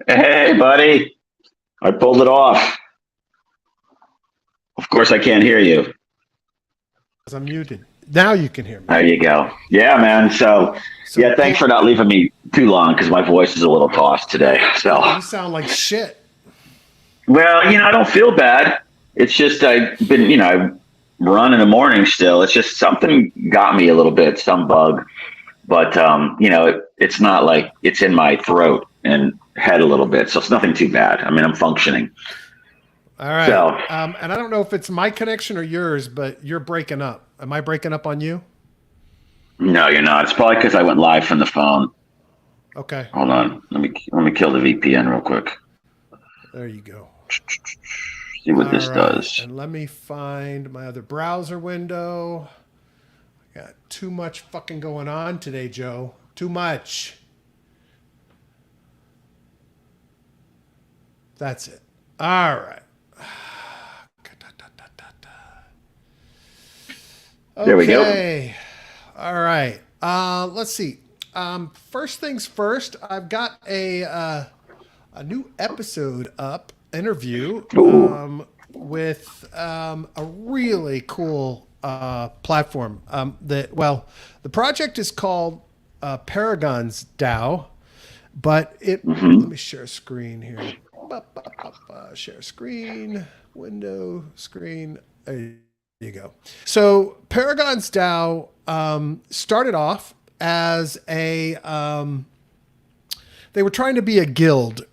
Hey, buddy. I pulled it off. Of course, I can't hear you. I'm muted. Now you can hear me. There you go. Yeah, man. So, So, yeah, thanks hey, for not leaving me too long because my voice is a little tossed today. you sound like shit. I don't feel bad. It's just I've been, I run in the morning still. It's just something got me a little bit, some bug. But, it's not like it's in my throat and head a little bit. So it's nothing too bad. I mean, I'm functioning. All right. So, And I don't know if it's my connection or yours, but you're breaking up. Am I breaking up on you? no, you're not. It's probably because I went live from the phone. Okay. Hold on. Let me kill the VPN real quick. There you go. See what All this right. does. And let me find my other browser window. I got too much fucking going on today, Joe. Too much. That's it. All right. There we go. Okay. All right. Let's see. First things first. I've got a new episode up, interview Ooh. with a really cool platform. The project is called Paragon's DAO, but let me share a screen here. Share screen, window, screen. There you go. So Paragon's DAO started off as they were trying to be a guild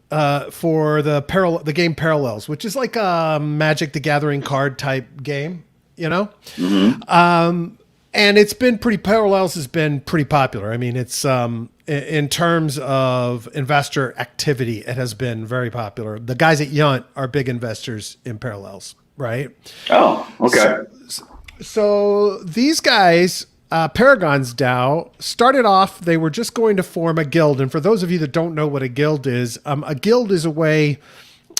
for the game Parallels, which is like a Magic the Gathering card type game, you know. And it's been pretty. Parallels has been pretty popular. I mean, it's in terms of investor activity, it has been very popular. The guys at Yunt are big investors in Parallels, right? Oh, okay. So these guys, Paragon's DAO, started off, they were just going to form a guild. And for those of you that don't know what a guild is a way,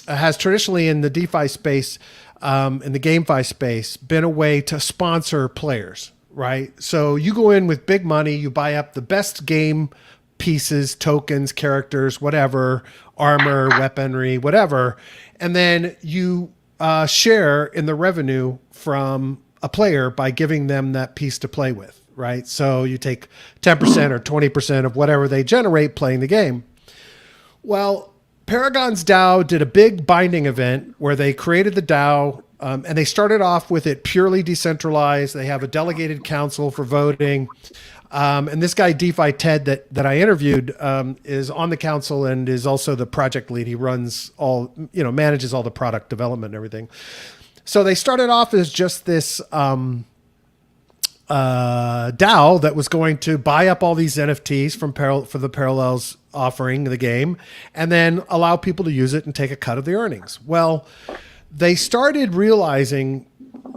has traditionally in the DeFi space, in the GameFi space, been a way to sponsor players, right? So you go in with big money, you buy up the best game pieces, tokens, characters, whatever, armor, weaponry, whatever, and then you share in the revenue from a player by giving them that piece to play with, right? So you take 10% or 20% of whatever they generate playing the game. Well, Paragon's DAO did a big binding event where they created the DAO, and they started off with it purely decentralized. They have a delegated council for voting. And this guy, DeFi Ted, that I interviewed, is on the council and is also the project lead. He runs manages all the product development and everything. So they started off as just this DAO that was going to buy up all these NFTs for the Parallels offering the game, and then allow people to use it and take a cut of the earnings. Well, they started realizing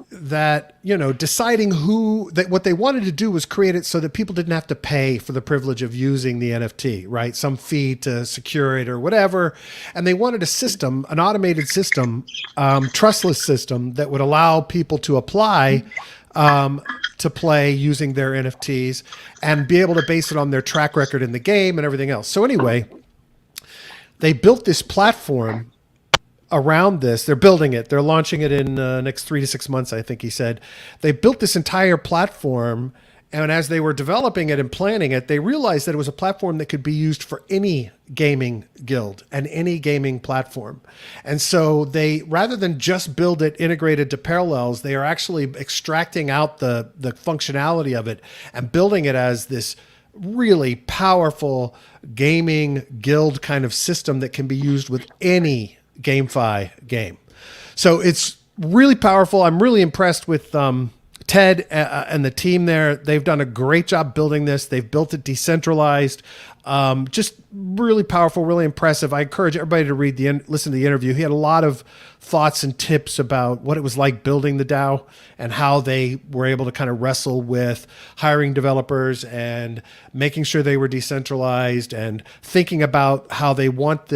that, deciding what they wanted to do was create it so that people didn't have to pay for the privilege of using the NFT, right? Some fee to secure it or whatever. And they wanted a system, an automated system, trustless system that would allow people to apply to play using their NFTs and be able to base it on their track record in the game and everything else. So anyway, they built this platform around this. They're building it. They're launching it in the next 3 to 6 months, I think he said. They built this entire platform, and as they were developing it and planning it, they realized that it was a platform that could be used for any gaming guild and any gaming platform. And so they, rather than just build it integrated to Parallels, they are actually extracting out the functionality of it and building it as this really powerful gaming guild kind of system that can be used with any GameFi game. So it's really powerful. I'm really impressed with Ted and the team there. They've done a great job building this. They've built it decentralized. Just really powerful, really impressive. I encourage everybody to listen to the interview. He had a lot of thoughts and tips about what it was like building the DAO and how they were able to kind of wrestle with hiring developers and making sure they were decentralized and thinking about how they want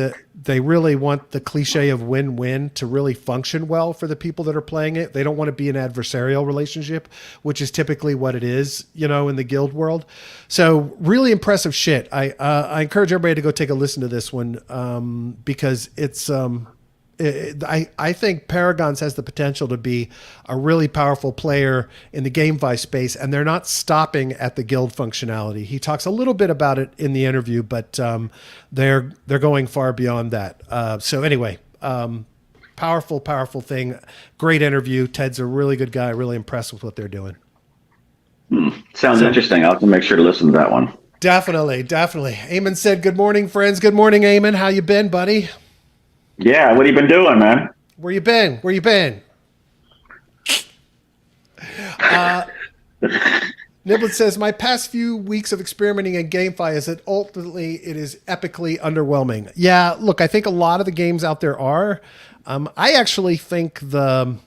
they really want the cliche of win-win to really function well for the people that are playing it. They don't want to be an adversarial relationship, which is typically what it is, in the guild world. So really impressive shit. I encourage everybody to go take a listen to this one because it's I think Paragons has the potential to be a really powerful player in the GameFi space, and they're not stopping at the guild functionality. He talks a little bit about it in the interview, but they're going far beyond that. So anyway, powerful thing. Great interview. Ted's a really good guy. Really impressed with what they're doing. Sounds interesting. I'll have to make sure to listen to that one. Definitely. Eamon said, "Good morning, friends." Good morning, Eamon. How you been, buddy? Yeah, what have you been doing, man? Where you been? Niblet says, my past few weeks of experimenting in GameFi is that ultimately it is epically underwhelming. Yeah, look, I think a lot of the games out there are. I actually think the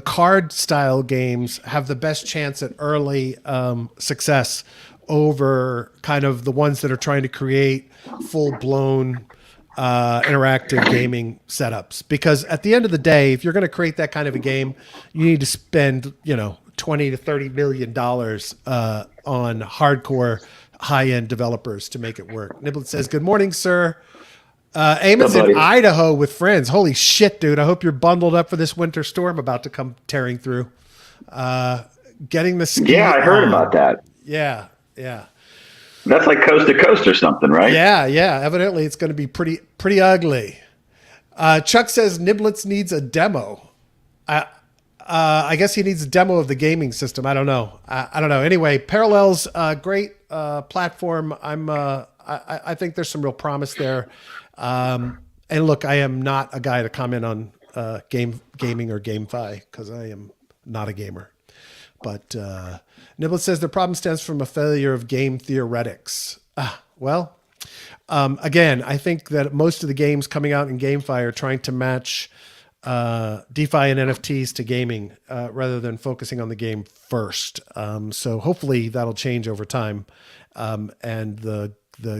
card style games have the best chance at early success over kind of the ones that are trying to create full-blown interactive gaming setups, because at the end of the day, if you're going to create that kind of a game, you need to spend, $20 to $30 million on hardcore high-end developers to make it work. Niblet says, good morning, sir. Eamon's in Idaho with friends. Holy shit, dude. I hope you're bundled up for this winter storm about to come tearing through. Getting the ski. Yeah, I heard about that. Yeah. That's like coast to coast or something, right? Yeah. Evidently, it's going to be pretty ugly. Chuck says Niblets needs a demo. I guess he needs a demo of the gaming system. I don't know. I don't know. Anyway, Parallels, great platform. I think there's some real promise there. And look, I am not a guy to comment on gaming or GameFi because I am not a gamer. But Niblet says the problem stems from a failure of game theoretics. Again, I think that most of the games coming out in GameFi are trying to match DeFi and NFTs to gaming rather than focusing on the game first. So hopefully that'll change over time. And the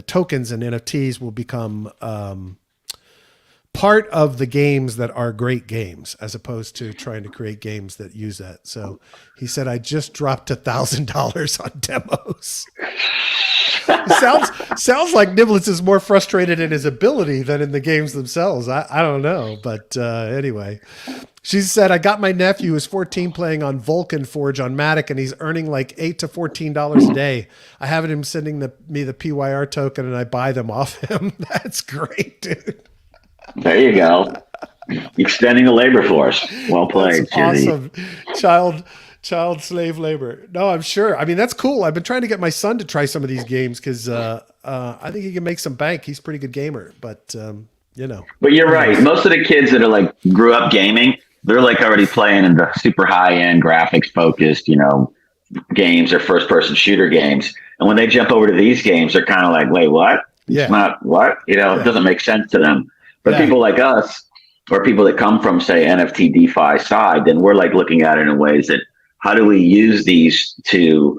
tokens and NFTs will become part of the games that are great games, as opposed to trying to create games that use that. So he said, I just dropped $1,000 on demos. sounds like Niblets is more frustrated in his ability than in the games themselves. I don't know. But anyway, she said, I got my nephew who's 14 playing on Vulcan Forge on Matic, and he's earning like $8 to $14 a day. I have him sending me the PYR token, and I buy them off him. That's great, dude. There you go. Extending the labor force. Well played. That's awesome. Child slave labor. No, I'm sure. I mean, that's cool. I've been trying to get my son to try some of these games because I think he can make some bank. He's a pretty good gamer, but But you're right. Most of the kids that are like grew up gaming, they're like already playing in the super high end graphics focused, games or first person shooter games. And when they jump over to these games, they're kind of like, wait, what? It's not what? It doesn't make sense to them. But people like us, or people that come from, say, NFT DeFi side, then we're like looking at it in ways that how do we use these to,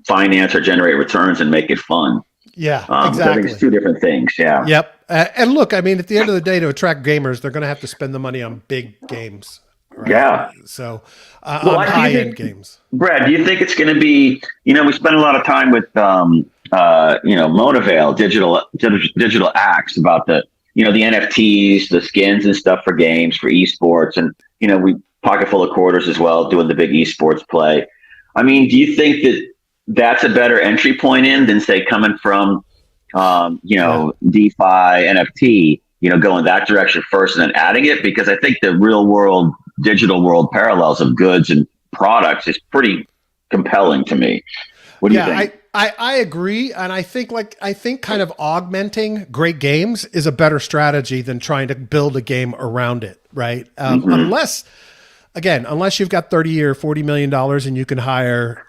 finance or generate returns and make it fun? Yeah, exactly. So I think it's two different things. Yeah. Yep. And look, I mean, at the end of the day, to attract gamers, they're going to have to spend the money on big games. Right? Yeah. So on high-end games. Brad, do you think it's going to be, we spent a lot of time with, Monavale, digital acts about the NFTs, the skins and stuff for games, for esports. And, we pocket full of quarters as well, doing the big esports play. I mean, do you think that that's a better entry point in than, say, coming from, DeFi, NFT, going that direction first and then adding it? Because I think the real world, digital world parallels of goods and products is pretty compelling to me. What do you think? I agree. And I think kind of augmenting great games is a better strategy than trying to build a game around it. Right. Unless you've got $30 or $40 million and you can hire,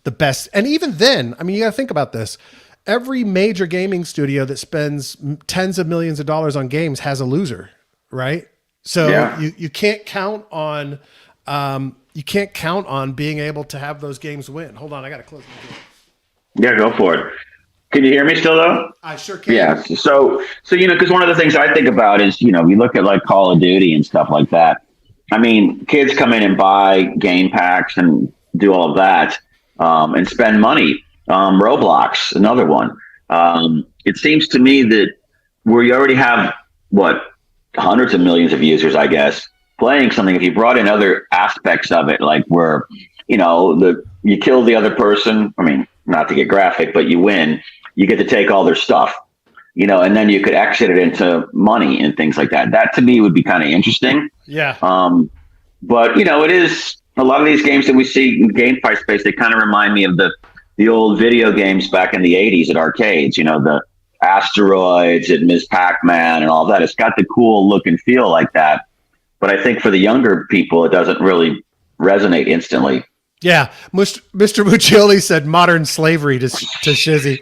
the best. And even then, I mean, you got to think about this. Every major gaming studio that spends tens of millions of dollars on games has a loser. Right. So you can't count on, being able to have those games win. Hold on. I got to close my door. Yeah, go for it. Can you hear me still though? I sure can. Yeah. So because one of the things I think about is you look at like Call of Duty and stuff like that. I mean, kids come in and buy game packs and do all of that and spend money. Roblox, another one. It seems to me that where you already have hundreds of millions of users, I guess, playing something. If you brought in other aspects of it, like where you kill the other person. I mean, not to get graphic, but you win. You get to take all their stuff, and then you could exit it into money and things like that. That to me would be kind of interesting. Yeah. But it is a lot of these games that we see in the GameFi space. They kind of remind me of the old video games back in the '80s at arcades. The Asteroids and Ms. Pac-Man and all that. It's got the cool look and feel like that. But I think for the younger people, it doesn't really resonate instantly. Yeah, Mr. Muccioli said modern slavery to Shizzy.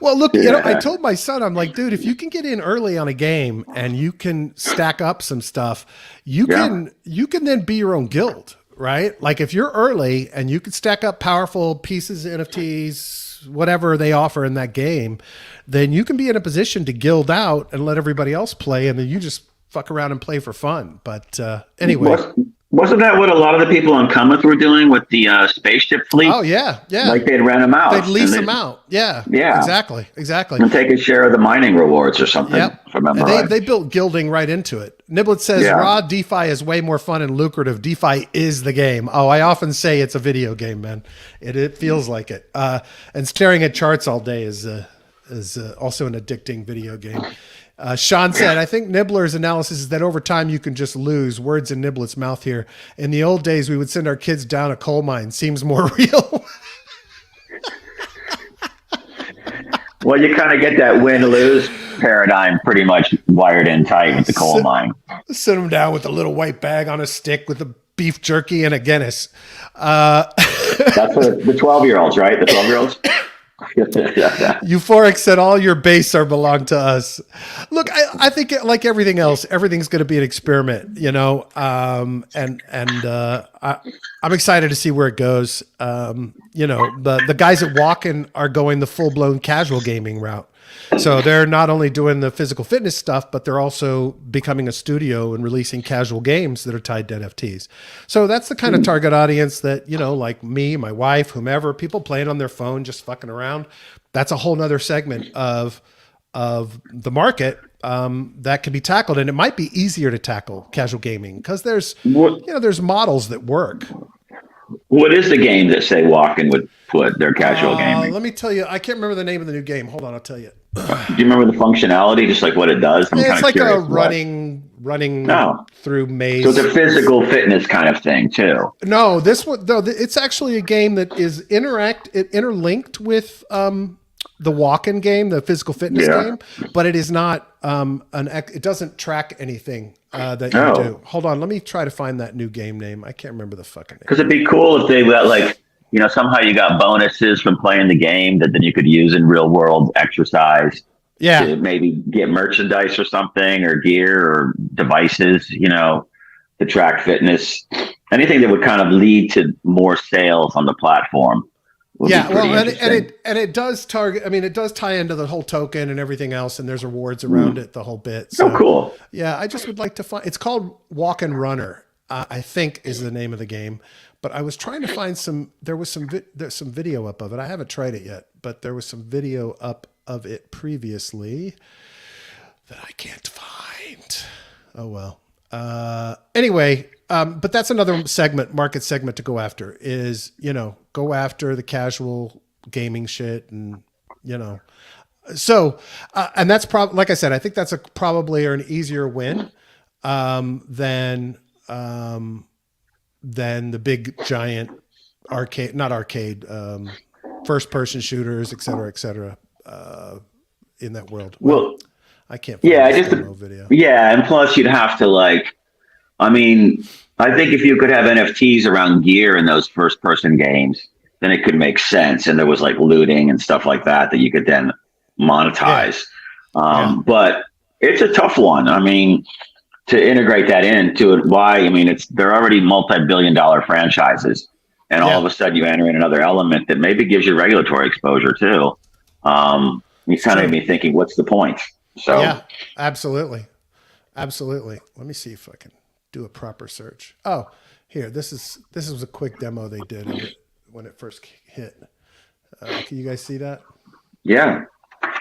Well, look, I told my son, I'm like, dude, if you can get in early on a game and you can stack up some stuff, you can then be your own guild, right? Like if you're early and you can stack up powerful pieces, NFTs, whatever they offer in that game, then you can be in a position to guild out and let everybody else play, and then you just fuck around and play for fun. But anyway. Wasn't that what a lot of the people on Cometh were doing with the spaceship fleet? Oh, yeah. Like they'd rent them out. They'd lease them out. Yeah. Exactly. And take a share of the mining rewards or something. Yep. If I remember right. They built gilding right into it. Niblet says, raw DeFi is way more fun and lucrative. DeFi is the game. Oh, I often say it's a video game, man. It feels like it. And staring at charts all day is also an addicting video game. Sean said, I think Nibbler's analysis is that over time you can just lose. Words in Niblet's mouth here. In the old days, we would send our kids down a coal mine. Seems more real. Well, you kind of get that win-lose paradigm pretty much wired in tight with the coal mine. Send them down with a little white bag on a stick with a beef jerky and a Guinness. That's what the 12-year-olds, right? The 12-year-olds? Euphoric said all your base are belong to us. Look, I think like everything else, everything's going to be an experiment, I'm excited to see where it goes. The guys at Walken are going the full blown casual gaming route. So they're not only doing the physical fitness stuff, but they're also becoming a studio and releasing casual games that are tied to NFTs. So that's the kind of target audience that, like me, my wife, whomever, people playing on their phone, just fucking around. That's a whole nother segment of the market that can be tackled. And it might be easier to tackle casual gaming because there's models that work. What is the game that say Walken would put their casual gaming? Let me tell you, I can't remember the name of the new game. Hold on, I'll tell you. Do you remember the functionality, just like what it does? It's like a running through maze. So it's a physical fitness kind of thing too. No, this one though, it's actually a game that is interlinked with the walk-in game, the physical fitness game, but it is not it doesn't track anything that you do. Hold on, let me try to find that new game name. I can't remember the fucking name. Because it'd be cool if they got somehow you got bonuses from playing the game that then you could use in real world exercise. Yeah. To maybe get merchandise or something or gear or devices, to track fitness. Anything that would kind of lead to more sales on the platform. Yeah, well, and it does target. I mean, it does tie into the whole token and everything else, and there's rewards around it, the whole bit. So, cool. Yeah, I just would like to find. It's called Walk and Runner, I think, is the name of the game. But I was trying to find some. There's some video up of it. I haven't tried it yet, but there was some video up of it previously that I can't find. Oh well. Anyway. But that's another market segment to go after is, go after the casual gaming shit and, so, and that's probably, like I said, I think that's probably an easier win, than the big giant first person shooters, et cetera, in that world. Well, I can't find video. Yeah. And plus you'd have to I think if you could have NFTs around gear in those first person games, then it could make sense. And there was looting and stuff like that you could then monetize. Yeah. But it's a tough one. To integrate that into it. Why? They're already multi-billion-dollar franchises. And all of a sudden you enter in another element that maybe gives you regulatory exposure too. you kind of be thinking, what's the point? So yeah, absolutely. Absolutely. Let me see if I can do a proper search. Oh, here, this was a quick demo they did of it when it first hit. Can you guys see that? yeah.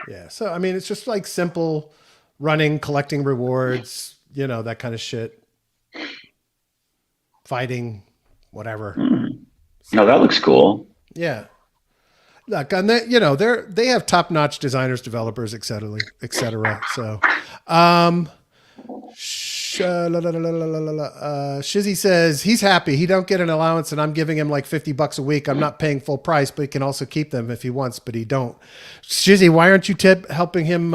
Yeah. So, I mean, it's just like simple running, collecting rewards, that kind of shit. Fighting, whatever. No, that looks cool. Yeah. Look, and they, they have top-notch designers, developers, et cetera, et cetera. So, Shizzy says he's happy. He don't get an allowance, and I'm giving him like $50 a week. I'm not paying full price, but he can also keep them if he wants, but he don't. Shizzy, why aren't you helping him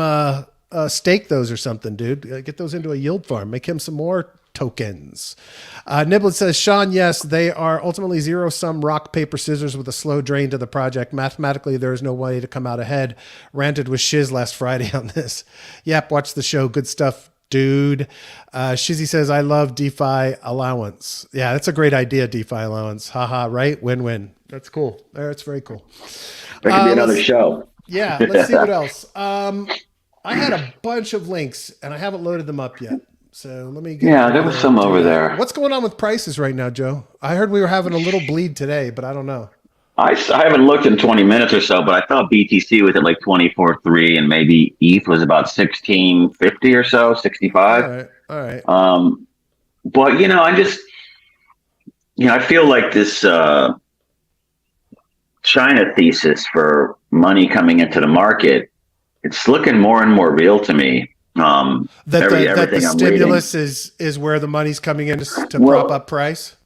stake those or something, dude? Get those into a yield farm. Make him some more tokens. Niblet says, Sean, yes, they are ultimately zero-sum rock, paper, scissors with a slow drain to the project. Mathematically, there is no way to come out ahead. Ranted with Shiz last Friday on this. Yep, watch the show. Good stuff, dude. Shizzy says, I love DeFi allowance. Yeah, that's a great idea, DeFi allowance. Haha, right? Win-win. That's cool. That's very cool. That could be another show. Yeah, let's see what else. I had a bunch of links, and I haven't loaded them up yet. So let me get. Yeah, there was some over there. What's going on with prices right now, Joe? I heard we were having a little bleed today, but I don't know. I haven't looked in 20 minutes or so, but I thought BTC was at like 24.3, and maybe ETH was about 16.50 or so, 65. All right. But I just, I feel like this China thesis for money coming into the market, it's looking more and more real to me. That the stimulus is where the money's coming in to prop up price.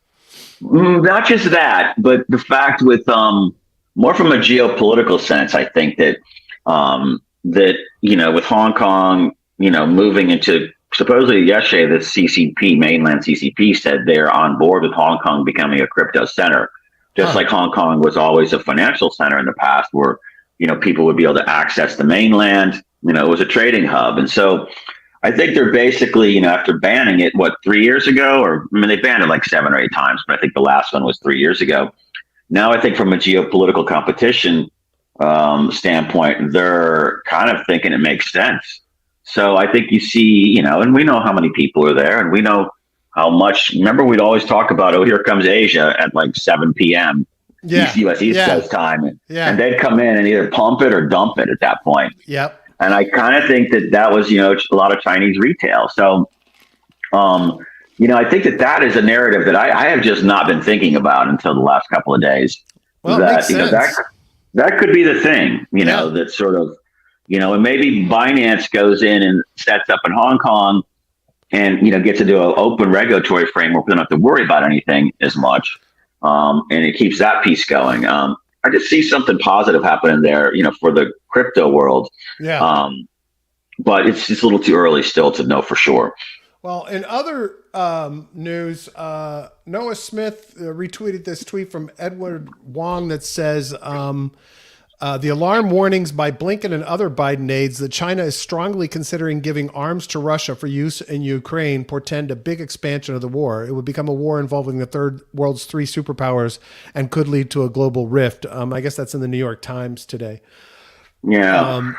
Not just that, but the fact with more from a geopolitical sense, I think that with Hong Kong, moving into supposedly yesterday, the CCP, mainland CCP, said they're on board with Hong Kong becoming a crypto center, just like Hong Kong was always a financial center in the past, where people would be able to access the mainland. It was a trading hub. And so I think they're basically, after banning it, 3 years ago? They banned it like 7 or 8 times, but I think the last one was 3 years ago. Now, I think from a geopolitical competition standpoint, they're kind of thinking it makes sense. So I think you see, and we know how many people are there, and we know how much. Remember, we'd always talk about, here comes Asia at like 7 p.m. US East Coast time. And they'd come in and either pump it or dump it at that point. Yep. And I kind of think that was, a lot of Chinese retail. So, I think that is a narrative that I have just not been thinking about until the last couple of days. Well, it makes sense. That could be the thing, that sort of, and maybe Binance goes in and sets up in Hong Kong and, gets into an open regulatory framework. We don't have to worry about anything as much. And it keeps that piece going. I just see something positive happening there, for the crypto world. Yeah. But it's just a little too early still to know for sure. Well, in other news, Noah Smith retweeted this tweet from Edward Wong that says, the alarm warnings by Blinken and other Biden aides that China is strongly considering giving arms to Russia for use in Ukraine portend a big expansion of the war. It would become a war involving the third world's 3 superpowers and could lead to a global rift. I guess that's in the New York Times today. Yeah.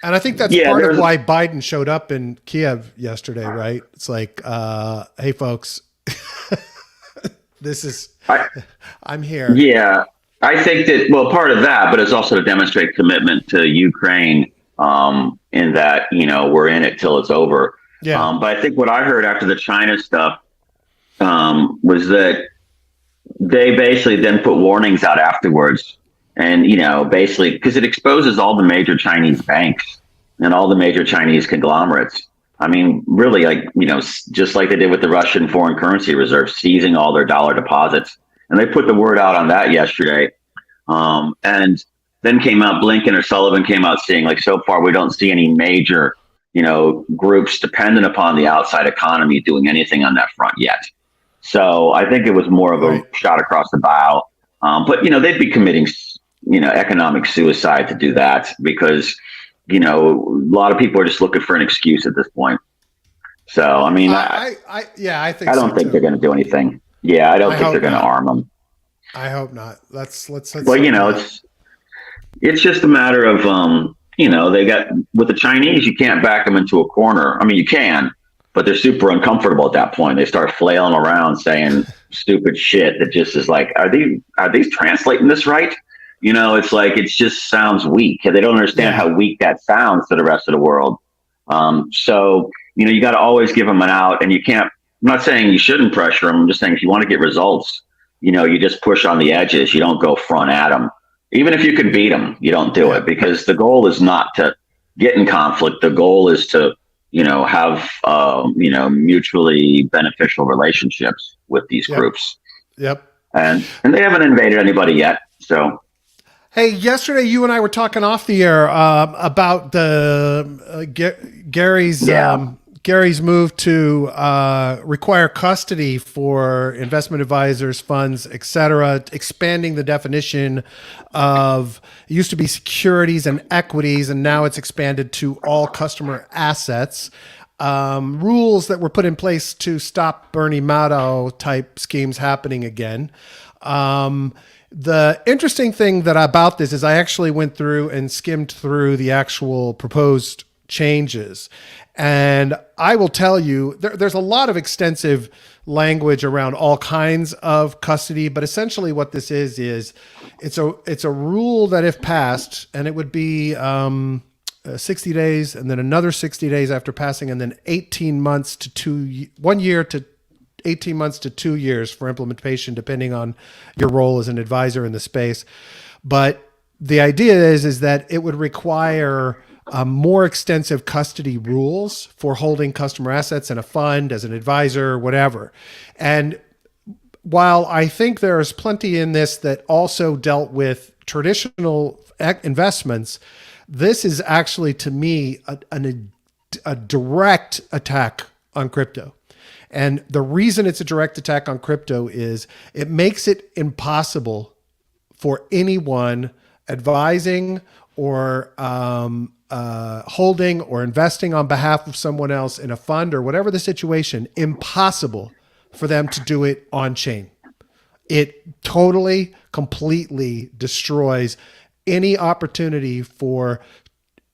And I think that's part of why Biden showed up in Kiev yesterday, right? It's like, hey, folks, I'm here. Yeah, I think that, part of that, but it's also to demonstrate commitment to Ukraine in that, we're in it till it's over. Yeah. But I think what I heard after the China stuff was that they basically then put warnings out afterwards. And, basically, because it exposes all the major Chinese banks and all the major Chinese conglomerates. I mean, really, just like they did with the Russian foreign currency reserves, seizing all their dollar deposits. And they put the word out on that yesterday. And then Blinken or Sullivan came out saying, so far, we don't see any major, groups dependent upon the outside economy doing anything on that front yet. So I think it was more of a shot across the bow. But, they'd be committing, economic suicide to do that because, a lot of people are just looking for an excuse at this point. So, I mean, I think I don't think they're going to do anything. Yeah, I don't think they're going to arm them. I hope not. Let's. Well, It's just a matter of, they got, with the Chinese, you can't back them into a corner. I mean, you can, but they're super uncomfortable at that point. They start flailing around saying stupid shit that just is like, are these translating this right? It's like, it just sounds weak. They don't understand how weak that sounds to the rest of the world. So, you got to always give them an out, and you can't, I'm not saying you shouldn't pressure them. I'm just saying if you want to get results, you just push on the edges. You don't go front at them. Even if you could beat them, you don't do it, because the goal is not to get in conflict. The goal is to, have, mutually beneficial relationships with these groups. Yep. And they haven't invaded anybody yet. So. Hey, yesterday you and I were talking off the air about the Gary's move to require custody for investment advisors, funds, etc., expanding the definition of, it used to be securities and equities, and now it's expanded to all customer assets. Rules that were put in place to stop Bernie Madoff type schemes happening again. The interesting thing about this is I actually went through and skimmed through the actual proposed changes. And I will tell you, there's a lot of extensive language around all kinds of custody, but essentially what this is it's a rule that if passed, and it would be 60 days, and then another 60 days after passing, and then 18 months to 1 year to 18 months to 2 years for implementation, depending on your role as an advisor in the space. But the idea is that it would require more extensive custody rules for holding customer assets in a fund, as an advisor, whatever. And while I think there is plenty in this that also dealt with traditional investments, this is actually, to me, a direct attack on crypto. And the reason it's a direct attack on crypto is it makes it impossible for anyone advising or holding or investing on behalf of someone else in a fund or whatever the situation, impossible for them to do it on chain. It totally, completely destroys any opportunity for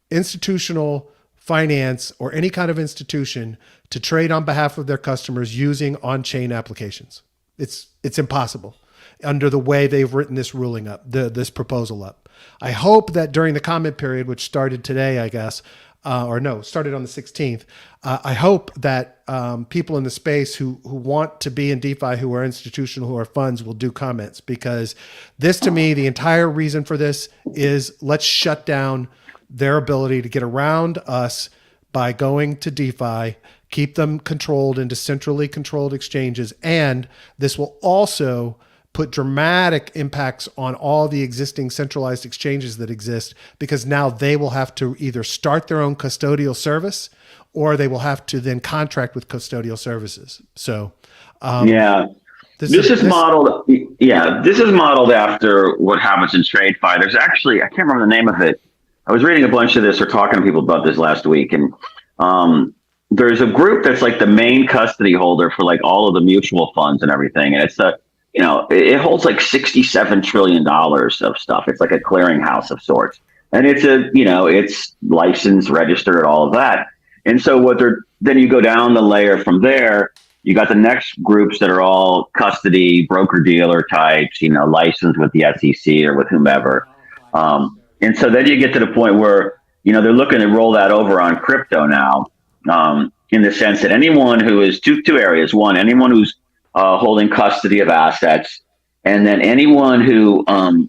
institutional finance or any kind of institution to trade on behalf of their customers using on-chain applications. It's impossible under the way they've written this ruling up, this proposal up. I hope that during the comment period, which started today, I guess, started on the 16th. I hope that people in the space who want to be in DeFi, who are institutional, who are funds, will do comments, because this, to me, the entire reason for this is let's shut down their ability to get around us by going to DeFi, keep them controlled into centrally controlled exchanges. And this will also put dramatic impacts on all the existing centralized exchanges that exist, because now they will have to either start their own custodial service or they will have to then contract with custodial services. So, this is modeled after what happens in TradeFi. There's actually, I can't remember the name of it. I was reading a bunch of this or talking to people about this last week, and there's a group that's like the main custody holder for like all of the mutual funds and everything. And it's it holds like $67 trillion of stuff. It's like a clearinghouse of sorts. And it's licensed, registered, all of that. And so then you go down the layer from there, you got the next groups that are all custody, broker dealer types, licensed with the SEC or with whomever. And so then you get to the point where, they're looking to roll that over on crypto now, in the sense that anyone who is two areas. One, anyone who's holding custody of assets, and then anyone who, and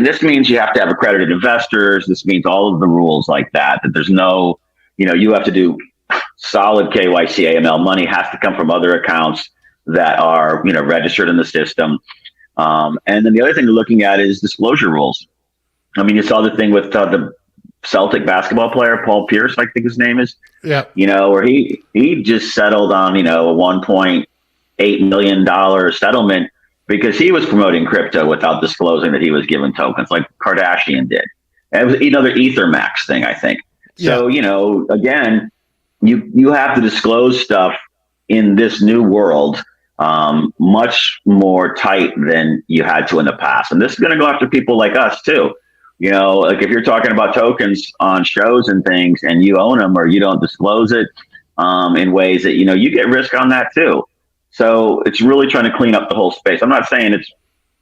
this means you have to have accredited investors. This means all of the rules like that there's no, you have to do solid KYC, AML. Money has to come from other accounts that are, registered in the system. And then the other thing they're looking at is disclosure rules. I mean, you saw the thing with the Celtic basketball player, Paul Pierce, I think his name is. Yeah. Where he just settled on, a $1.8 million settlement because he was promoting crypto without disclosing that he was given tokens, like Kardashian did. And it was another EtherMax thing, I think. Yeah. So, again, you have to disclose stuff in this new world much more tight than you had to in the past. And this is going to go after people like us, too, Like if you're talking about tokens on shows and things and you own them or you don't disclose it in ways that, you get risk on that too. So it's really trying to clean up the whole space. I'm not saying it's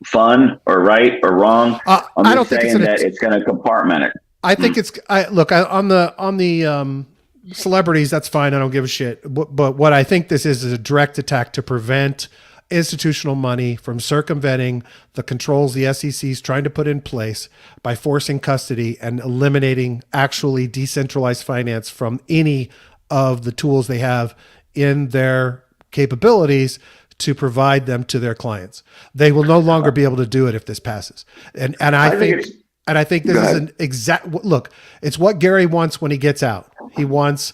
fun or right or wrong. I'm I don't just think saying that it's going to compartment it. I think it's on the celebrities. That's fine. I don't give a shit. But what I think this is a direct attack to prevent institutional money from circumventing the controls the SEC is trying to put in place by forcing custody and eliminating actually decentralized finance from any of the tools they have in their capabilities to provide them to their clients. They will no longer be able to do it if this passes. And I think this is an exact look. It's what Gary wants when he gets out. He wants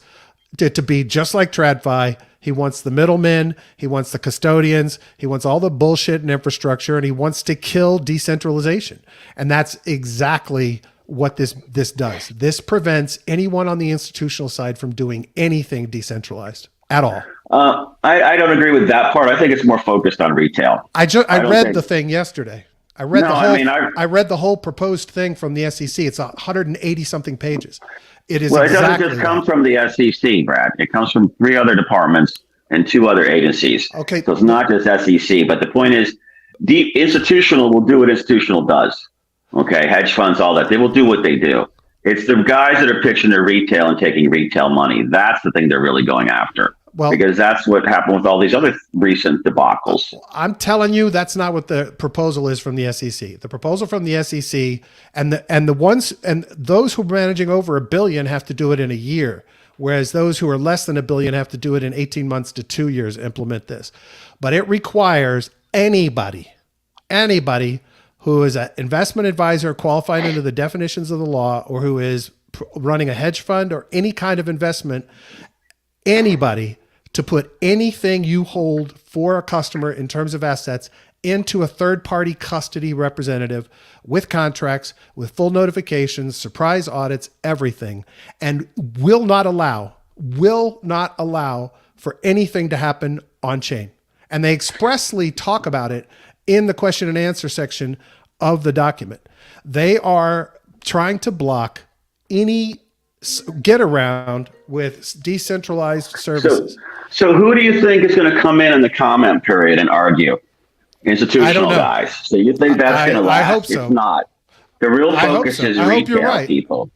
it to be just like TradFi. He wants the middlemen. He wants the custodians. He wants all the bullshit and infrastructure, and he wants to kill decentralization. And that's exactly what this does. This prevents anyone on the institutional side from doing anything decentralized at all. I don't agree with that part. I think it's more focused on retail. I read the thing yesterday. I read the whole proposed thing from the SEC. It's 180 something pages. It is. Well, it doesn't just come from the SEC, Brad. It comes from 3 other departments and 2 other agencies. Okay. So it's not just SEC. But the point is, the institutional will do what institutional does. Okay, hedge funds, all that. They will do what they do. It's the guys that are pitching their retail and taking retail money. That's the thing they're really going after. Well, because that's what happened with all these other recent debacles. I'm telling you, that's not what the proposal is from the SEC. The proposal from the SEC and those who are managing over $1 billion have to do it in a year, whereas those who are less than $1 billion have to do it in 18 months to 2 years. Implement this, but it requires anybody who is an investment advisor qualified under the definitions of the law, or who is running a hedge fund or any kind of investment. Anybody to put anything you hold for a customer in terms of assets into a third-party custody representative with contracts, with full notifications, surprise audits, everything, and will not allow for anything to happen on chain. And they expressly talk about it in the question and answer section of the document. They are trying to block any get around with decentralized services. So who do you think is going to come in the comment period and argue? Institutional guys. So you think that's going to last? I hope so. It's not. The real focus is retail people.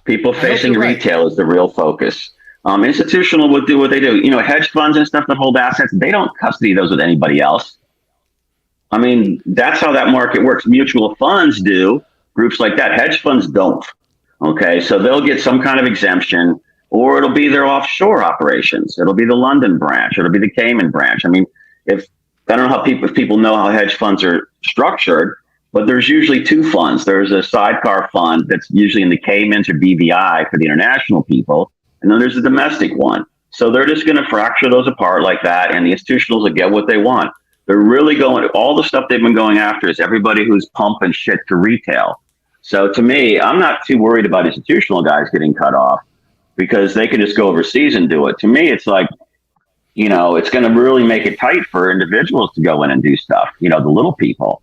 People facing retail is the real focus. Institutional would do what they do. Hedge funds and stuff that hold assets, they don't custody those with anybody else. I mean, that's how that market works. Mutual funds do. Groups like that. Hedge funds don't. Okay, so they'll get some kind of exemption, or it'll be their offshore operations. It'll be the London branch. It'll be the Cayman branch. I mean, I don't know if people know how hedge funds are structured, but there's usually 2 funds. There's a sidecar fund that's usually in the Caymans or BVI for the international people, and then there's a domestic one. So they're just going to fracture those apart like that, and the institutionals will get what they want. They're really all the stuff they've been going after is everybody who's pumping shit to retail. So to me, I'm not too worried about institutional guys getting cut off because they can just go overseas and do it. To me, it's like, it's going to really make it tight for individuals to go in and do stuff, the little people.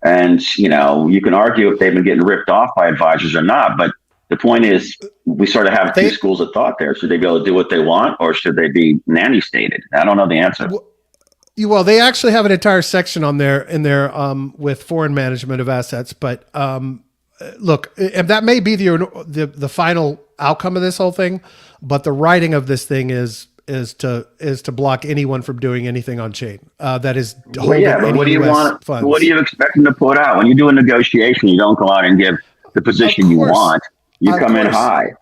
And, you can argue if they've been getting ripped off by advisors or not. But the point is, we sort of have 2 schools of thought there. Should they be able to do what they want, or should they be nanny stated? I don't know the answer. Well, they actually have an entire section on there in there with foreign management of assets. But look, and that may be the final outcome of this whole thing. But the writing of this thing is to block anyone from doing anything on chain that is holding any what do you US want? funds. What do you expect them to put out when you do a negotiation? You don't go out and give the position you want. You come in high.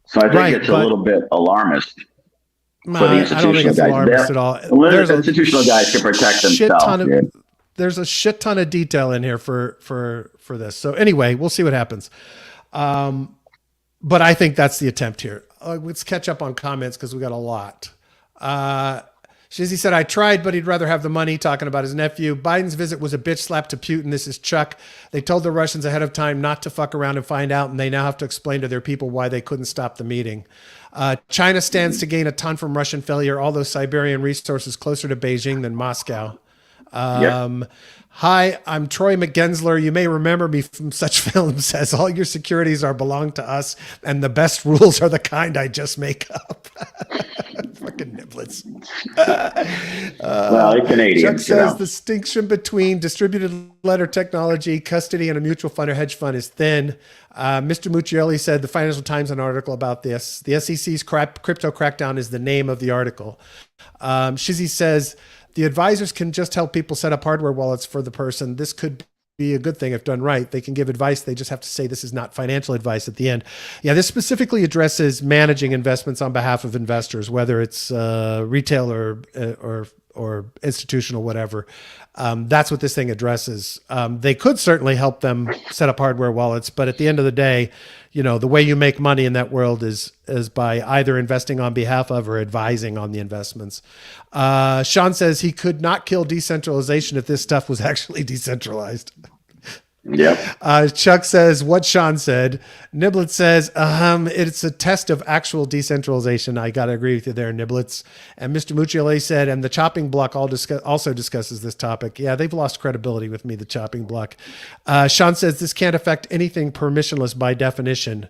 So I think it's a little bit alarmist. For the institutional I don't think it's guys. alarmist at all. There's institutional guys can protect themselves. There's a shit ton of detail in here for this. So anyway, we'll see what happens. But I think that's the attempt here. Let's catch up on comments because we got a lot. Shizzy said, I tried, but he'd rather have the money, talking about his nephew. Biden's visit was a bitch slap to Putin. This is Chuck. They told the Russians ahead of time not to fuck around and find out, and they now have to explain to their people why they couldn't stop the meeting. China stands to gain a ton from Russian failure, all those Siberian resources closer to Beijing than Moscow. Hi, I'm Troy McGensler. You may remember me from such films as All Your Securities Are Belong to Us and The Best Rules Are the Kind I Just Make Up. Fucking niblets. Well, they're Canadian. Chuck says the distinction between distributed ledger technology, custody, and a mutual fund or hedge fund is thin. Mr. Muccioli said the Financial Times had an article about this. The SEC's crypto crackdown is the name of the article. Shizzy says the advisors can just help people set up hardware wallets for the person. This could be a good thing if done right. They can give advice. They just have to say this is not financial advice at the end. Yeah, this specifically addresses managing investments on behalf of investors, whether it's retail or institutional, whatever. That's what this thing addresses. They could certainly help them set up hardware wallets, but at the end of the day, the way you make money in that world is by either investing on behalf of or advising on the investments. Sean says he could not kill decentralization if this stuff was actually decentralized. Yep. Chuck says what Sean said. Niblet says, it's a test of actual decentralization. I got to agree with you there, Niblets. And Mr. Muccioli said, and the chopping block also discusses this topic. Yeah, they've lost credibility with me, the chopping block. Sean says this can't affect anything permissionless by definition.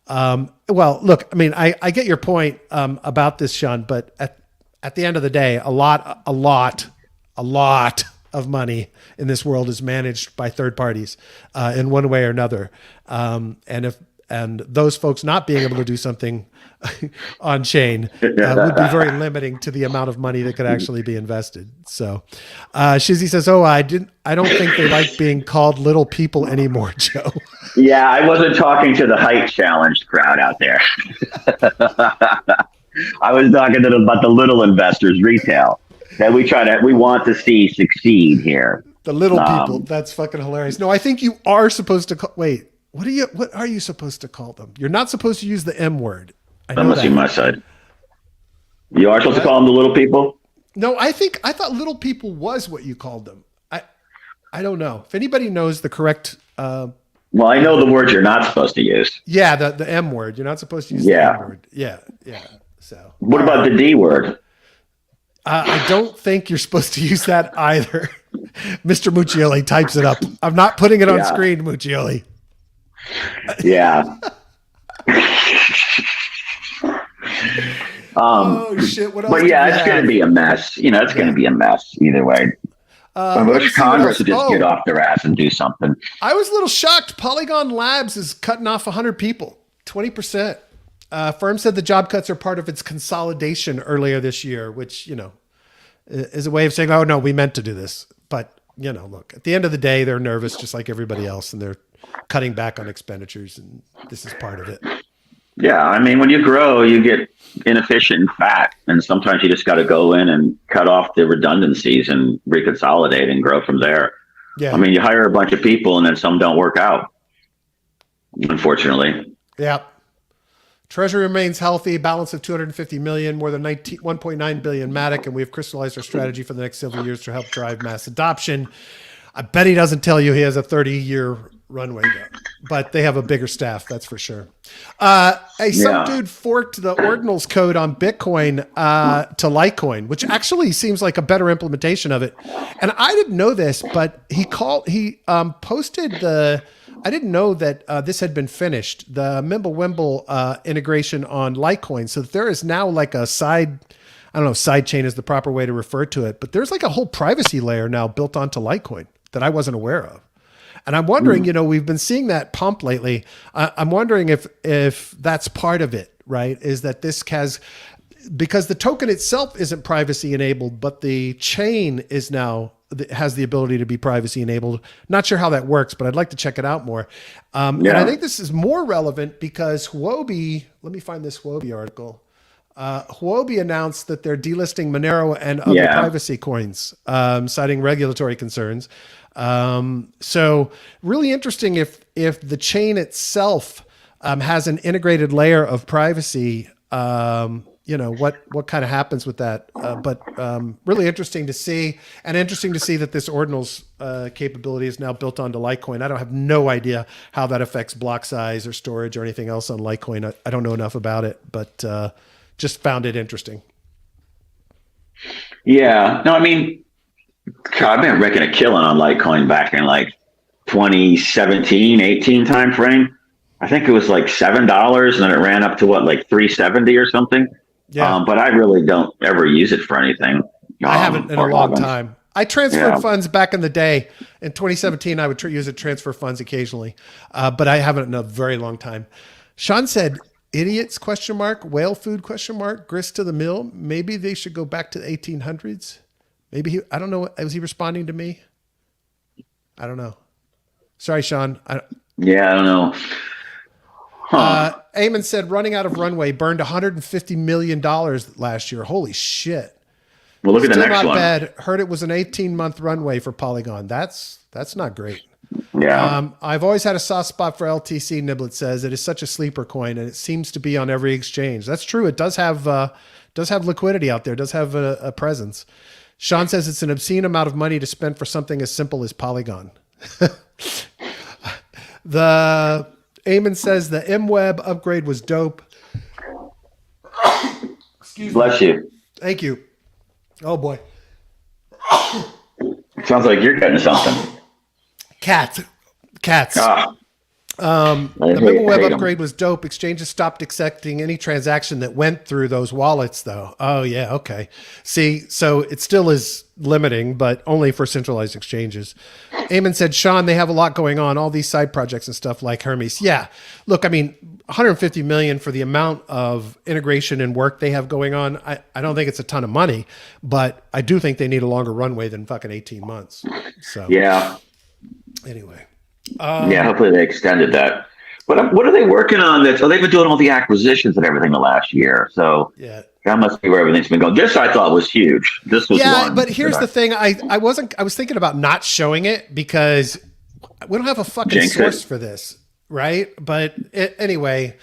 Well, look, I mean, I get your point about this, Sean, but at the end of the day, a lot of money in this world is managed by third parties in one way or another. And those folks not being able to do something on chain would be very limiting to the amount of money that could actually be invested. So Shizzy says, I don't think they like being called little people anymore, Joe. Yeah, I wasn't talking to the height challenged crowd out there. I was talking about the little investors, retail, that we want to see succeed here. The little people. That's fucking hilarious. No, I think you are supposed to wait. What are you supposed to call them? You're not supposed to use the M word. I must see my side. You are supposed to call them the little people? No, I thought little people was what you called them. I don't know. If anybody knows the correct well, I know the word you're not supposed to use. Yeah, the M word. You're not supposed to use the M word. Yeah. So what about the D word? I don't think you're supposed to use that either. Mr. Muccioli types it up. I'm not putting it on screen, Muccioli. Yeah. Oh shit! What else? But yeah, it's going to be a mess. It's going to be a mess either way. I wish Congress would just get off their ass and do something. I was a little shocked. Polygon Labs is cutting off 100 people, 20%. Firm said the job cuts are part of its consolidation earlier this year, which, is a way of saying, oh, no, we meant to do this. But, look, at the end of the day, they're nervous just like everybody else, and they're cutting back on expenditures, and this is part of it. Yeah, I mean, when you grow, you get inefficient and fat, and sometimes you just got to go in and cut off the redundancies and reconsolidate and grow from there. Yeah. I mean, you hire a bunch of people, and then some don't work out, unfortunately. Yeah. Treasury remains healthy, balance of $250 million, more than $1.9 billion Matic, and we have crystallized our strategy for the next several years to help drive mass adoption. I bet he doesn't tell you he has a 30-year runway though, but they have a bigger staff, that's for sure. Some dude forked the Ordinals code on Bitcoin to Litecoin, which actually seems like a better implementation of it. And I didn't know this, but he posted the. I didn't know that this had been finished. The Mimblewimble integration on Litecoin. So there is now like a side. I don't know if side chain is the proper way to refer to it, but there's like a whole privacy layer now built onto Litecoin that I wasn't aware of. And I'm wondering, we've been seeing that pump lately. I'm wondering if that's part of it, right? Is that this because the token itself isn't privacy enabled, but the chain is now has the ability to be privacy enabled. Not sure how that works, but I'd like to check it out more. And I think this is more relevant because Huobi, let me find this Huobi article. Huobi announced that they're delisting Monero and other privacy coins, citing regulatory concerns. So really interesting if the chain itself has an integrated layer of privacy, what kind of happens with that. But really interesting to see, and interesting to see that this Ordinals capability is now built onto Litecoin. I don't have no idea how that affects block size or storage or anything else on Litecoin. I don't know enough about it, but just found it interesting. Yeah, no, I mean, God, I've been making a killing on Litecoin back in like 2017, 18 time frame. I think it was like $7, and then it ran up to what, like 370 or something. Yeah. But I really don't ever use it for anything. I haven't in a or long haven't. time. I transferred Yeah. funds back in the day. In 2017, I would use it to transfer funds occasionally, but I haven't in a very long time. Sean said, "Idiots? Question mark. Whale food? Question mark. Grist to the mill. Maybe they should go back to the 1800s. Maybe he. I don't know. Was he responding to me? I don't know. Sorry, Sean. Yeah, I don't know. Eamon said, running out of runway, burned $150 million last year. Holy shit. Well, look at the Still next not one. bad. Heard it was an 18-month runway for Polygon. That's not great. Yeah. I've always had a soft spot for LTC, Niblet says. It is such a sleeper coin, and it seems to be on every exchange. That's true. It does have liquidity out there. It does have a presence. Sean says it's an obscene amount of money to spend for something as simple as Polygon. The Eamon says the MWeb upgrade was dope. Excuse Bless me. you. Thank you. Oh boy. Sounds like you're getting something. Cats. Ah, The I hate MWeb 'em. upgrade was dope. Exchanges stopped accepting any transaction that went through those wallets, though. Oh, yeah. Okay. See, so it still is limiting, but only for centralized exchanges. Eamon said, Sean, they have a lot going on, all these side projects and stuff like Hermes. Yeah. Look, I mean, 150 million for the amount of integration and work they have going on. I don't think it's a ton of money, but I do think they need a longer runway than fucking 18 months. So, Yeah. anyway. Yeah, hopefully they extended that. But what are they working on? They've been doing all the acquisitions and everything the last year. So Yeah. that must be where everything's been going. This I thought was huge. This was one. But here's the thing. I was thinking about not showing it because we don't have a fucking Jinx source it. for this, right? But anyway,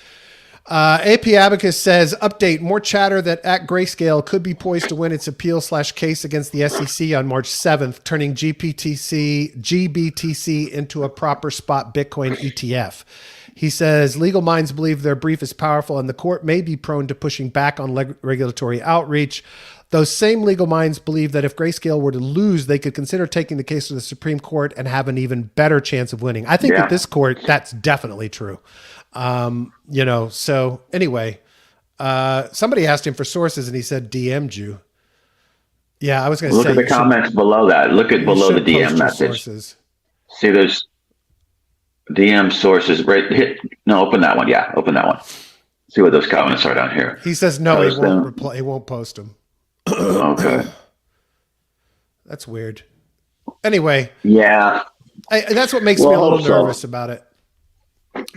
AP Abacus says, update, more chatter that at Grayscale could be poised to win its appeal/case against the SEC on March 7th, turning GBTC into a proper spot Bitcoin ETF. He says legal minds believe their brief is powerful and the court may be prone to pushing back on regulatory outreach. Those same legal minds believe that if Grayscale were to lose, they could consider taking the case to the Supreme Court and have an even better chance of winning. I think Yeah. with this court, that's definitely true. So anyway, somebody asked him for sources and he said DM'd you. Yeah, I was going to say. Look at the comments below that. Look at below the should post DM your message. sources. See those DM sources. Right? Open that one. Yeah, open that one. See what those comments are down here. He says no, he Post won't them. reply. He won't post them. Okay. That's weird. Anyway, Yeah. that's what makes me a Well, little also- nervous about it.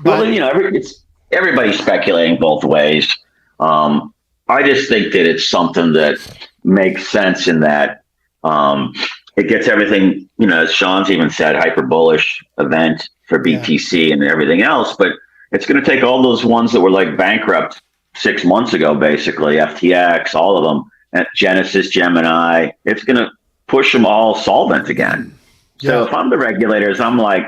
Well, it's everybody's speculating both ways. I just think that it's something that makes sense in that it gets everything, as Sean's even said, hyper bullish event for BTC and everything else. But it's going to take all those ones that were like bankrupt 6 months ago, basically, FTX, all of them, and Genesis, Gemini. It's going to push them all solvent again. So if I'm the regulators, I'm like,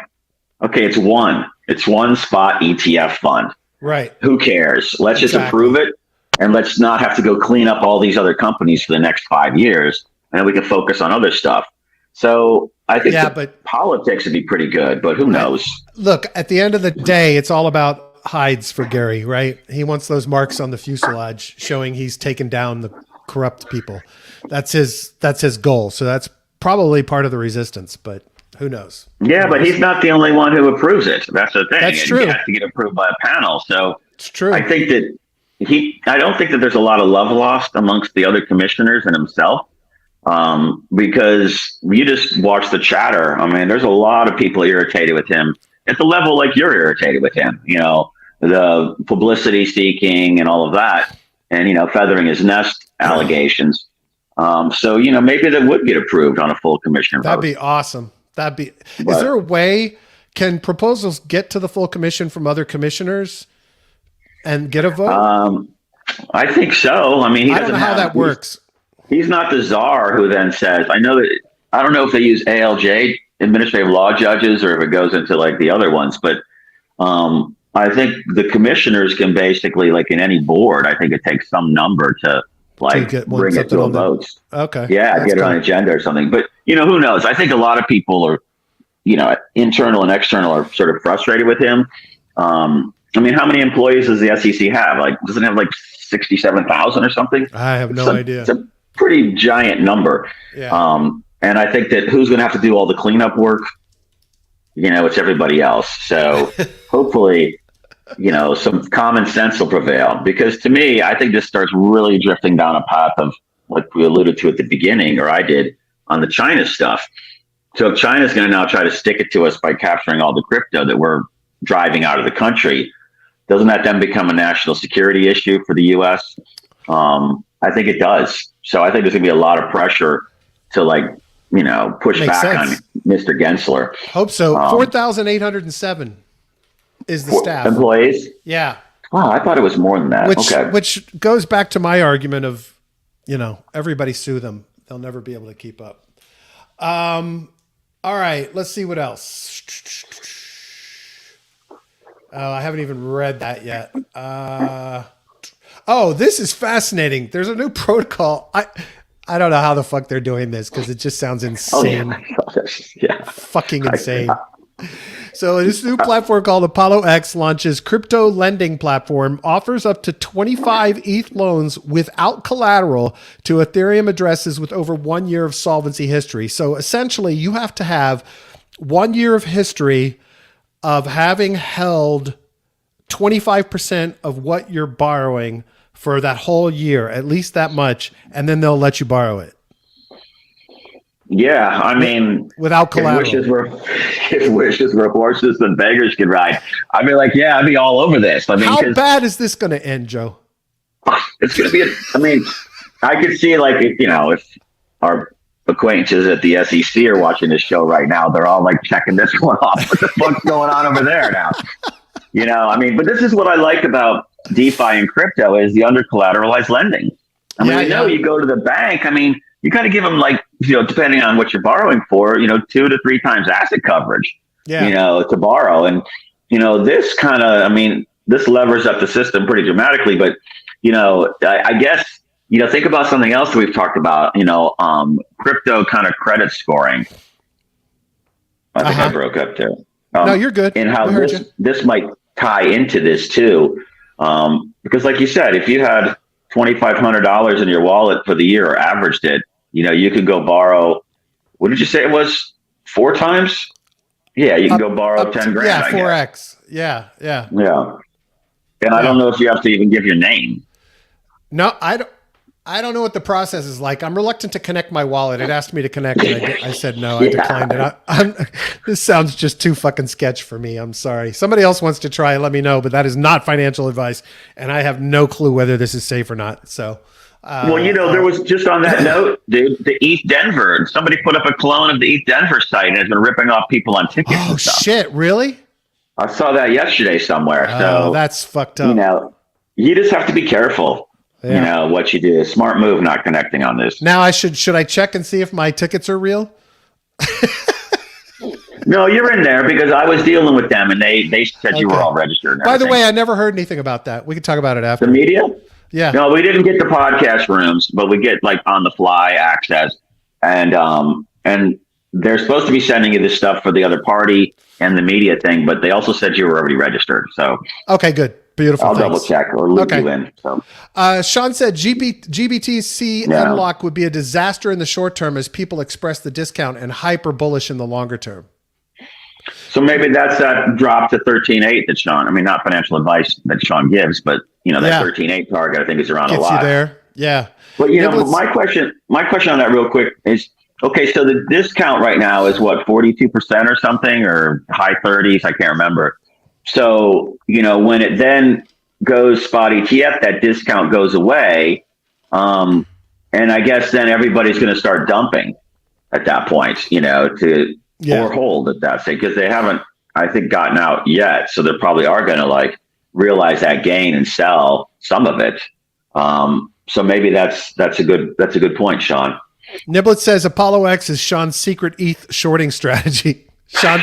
okay, it's one spot ETF fund. Right. Who cares? Let's just approve it, and let's not have to go clean up all these other companies for the next 5 years, and then we can focus on other stuff. So I think but politics would be pretty good, but who knows? Look, at the end of the day, it's all about hides for Gary, right? He wants those marks on the fuselage showing he's taken down the corrupt people. That's his goal. So that's probably part of the resistance, but who knows? Yeah, but he's not the only one who approves it. That's the thing. That's true. It has to get approved by a panel. So it's true. I think that I don't think that there's a lot of love lost amongst the other commissioners and himself, because you just watch the chatter. I mean, there's a lot of people irritated with him at the level like you're irritated with him, the publicity seeking and all of that, and, feathering his nest allegations. So, maybe that would get approved on a full commissioner vote. That'd be awesome. Is there a way, can proposals get to the full commission from other commissioners and get a vote? I think so. I mean, I don't know how that works. He's not the czar who then says, I don't know if they use ALJ, administrative law judges, or if it goes into like the other ones, but I think the commissioners can basically, like in any board, I think it takes some number to bring it to a vote. Okay. Yeah, That's get it on cool. agenda or something. But who knows? I think a lot of people are, internal and external are sort of frustrated with him. I mean, how many employees does the SEC have? Like, doesn't it have like 67,000 or something? I have no idea. It's a pretty giant number. Yeah. And I think that who's going to have to do all the cleanup work? It's everybody else. So hopefully, some common sense will prevail, because to me, I think this starts really drifting down a path of, like we alluded to at the beginning, or I did, on the China stuff. So if China's going to now try to stick it to us by capturing all the crypto that we're driving out of the country, doesn't that then become a national security issue for the U.S.? I think it does. So I think there's going to be a lot of pressure to push Makes back sense. on Mr. Gensler. Hope so. 4,807 is the staff. Employees? Yeah. Wow, I thought it was more than that. Which goes back to my argument of, everybody sue them. They'll never be able to keep up. All right, let's see what else. Oh, I haven't even read that yet. This is fascinating. There's a new protocol. I don't know how the fuck they're doing this, because it just sounds insane. Yeah. Fucking insane. So this new platform called Apollo X launches crypto lending platform, offers up to 25 ETH loans without collateral to Ethereum addresses with over 1 year of solvency history. So essentially you have to have 1 year of history of having held 25% of what you're borrowing for that whole year, at least that much, and then they'll let you borrow it. Yeah, I mean, without collateral. If wishes were horses, then beggars could ride. I'd be like, I'd be all over this. I mean, how bad is this going to end, Joe? It's going to be. I could see if our acquaintances at the SEC are watching this show right now, they're all like checking this one off. What the fuck's going on over there now? But this is what I like about DeFi and crypto is the under collateralized lending. You go to the bank. You kind of give them depending on what you're borrowing for, 2 to 3 times asset coverage, to borrow. And, this kind of, this levers up the system pretty dramatically, but, I guess, think about something else that we've talked about, crypto kind of credit scoring. I think I broke up there. No, you're good. And how this might tie into this too. Because like you said, if you had $2,500 in your wallet for the year or averaged it, you could go borrow, what did you say it was? 4 times? Yeah, you can go borrow 10 grand. Yeah, 4X. Yeah. And I don't know if you have to even give your name. No, I don't know what the process is like. I'm reluctant to connect my wallet. It asked me to connect, and I said no. I declined it. This sounds just too fucking sketch for me. I'm sorry. Somebody else wants to try, let me know, but that is not financial advice, and I have no clue whether this is safe or not. So... there was, just on that note, dude, the ETH Denver, somebody put up a clone of the ETH Denver site and has been ripping off people on tickets. Oh, and stuff. Shit. Really? I saw that yesterday somewhere. So that's fucked up. You just have to be careful. Yeah. What you do. Smart move not connecting on this. Now should I check and see if my tickets are real? No, you're in there because I was dealing with them and they said you were all registered. By the way, I never heard anything about that. We could talk about it after. The media? Yeah. No, we didn't get the podcast rooms, but we get on the fly access, and they're supposed to be sending you this stuff for the other party and the media thing, but they also said you were already registered. So okay, good, beautiful. I'll double check or loop you in. So Sean said GBTC unlock would be a disaster in the short term as people express the discount and hyper bullish in the longer term. So maybe that's that drop to 13.8 that Sean. Not financial advice that Sean gives, but that 13.8 target I think is around a lot. Gets you there, yeah. But my question on that real quick is, okay, so the discount right now is what, 42% or something, or high 30s? I can't remember. So when it then goes spot ETF, that discount goes away, and I guess then everybody's going to start dumping at that point, or hold at that stage, because they haven't, I think, gotten out yet. So they probably are going to realize that gain and sell some of it. So maybe that's a good point, Sean. Niblet says Apollo X is Sean's secret ETH shorting strategy. Sean